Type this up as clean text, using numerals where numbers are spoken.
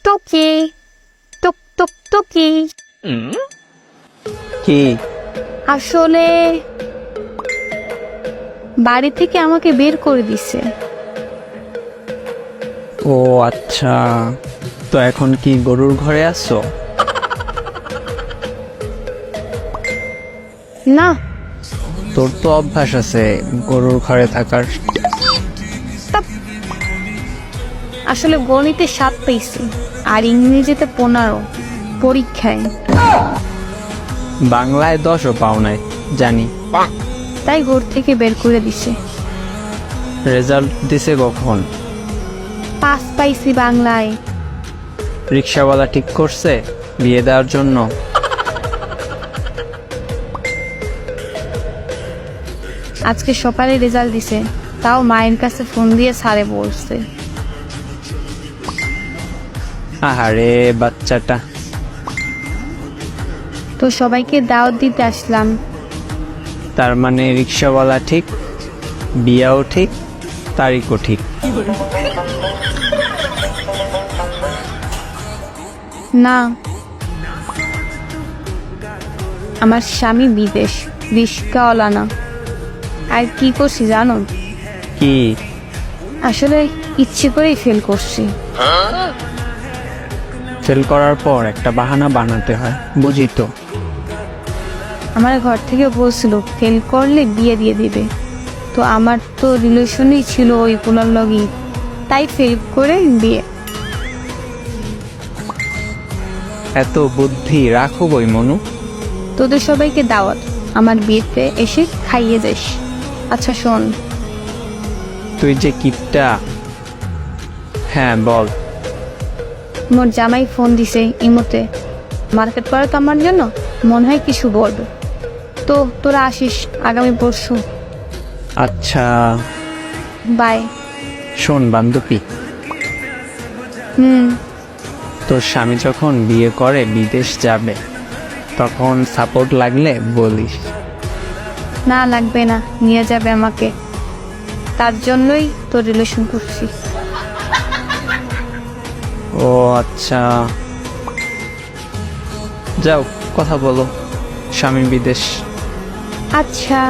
টুকি টুক টুক টুকি। কি? আসলে বাড়ি থেকে আমাকে বের করে দিছে। ও আচ্ছা, তো এখন কি গরুর ঘরে আসছো? না, তোর তো অভ্যাস আছে গরুর ঘরে থাকার। আসলে গণিতে 7 পেয়েছি আর ইংরেজিতে 15 পরীক্ষায়, বাংলায় 10ও পাও নাই জানি। তাই ঘর থেকে বের করে দিছে। রেজাল্ট দিছে কখন? 5 পাইছি বাংলায়। রিক্সাওয়ালা ঠিক করছে বিয়ে দেওয়ার জন্য? আজকে সকালে রেজাল্ট দিছে, তাও মায়ের কাছে ফোন দিয়ে স্যারে বলছে। আহারে বাচ্চাটা। তো সবাইকে দাওয়াত দিতে আসলাম। তার মানে রিক্সাওয়ালা ঠিক, বিয়াও ঠিক, তারিখও ঠিক। না, আমার স্বামী বিদেশ, রিস্কাওয়ালা না। আর কি করছি জানো? কি? আসলে ইচ্ছে করেই ফেল করছি। ফেল করার পর একটা বাহানা বানাতে হয়, বুঝি তো। আমার ঘর থেকে বলছিল ফেল করলে বিয়ে দিয়ে দিবে, তো আমার তো রিলেশনই ছিল ওই পোলার লগই, তাই ফেল করে বিয়ে। এত বুদ্ধি রাখো বই মনু। তোদের সবাইকে দাওয়াত, আমার বিয়েতে এসে খাইয়ে যাস। আচ্ছা শোন, তুই যে কিপটা। হ্যাঁ বল। মোর জামাই ফোন দিছে ইমোতে, মার্কেট করে তো আমার জন্য, মনে হয় কিছু বলবে। তো তোরা আসিস আগামী পরশু। আচ্ছা বাই। শোন বান্ধবী, হুম। তোর স্বামী যখন বিয়ে করে বিদেশ যাবে, তখন সাপোর্ট লাগলে বলিস। না লাগবে না, নিয়ে যাবে আমাকে, তার জন্যই তোর রিলেশন করছি। ও আচ্ছা, যাও কথা বলো, স্বামী বিদেশ। আচ্ছা।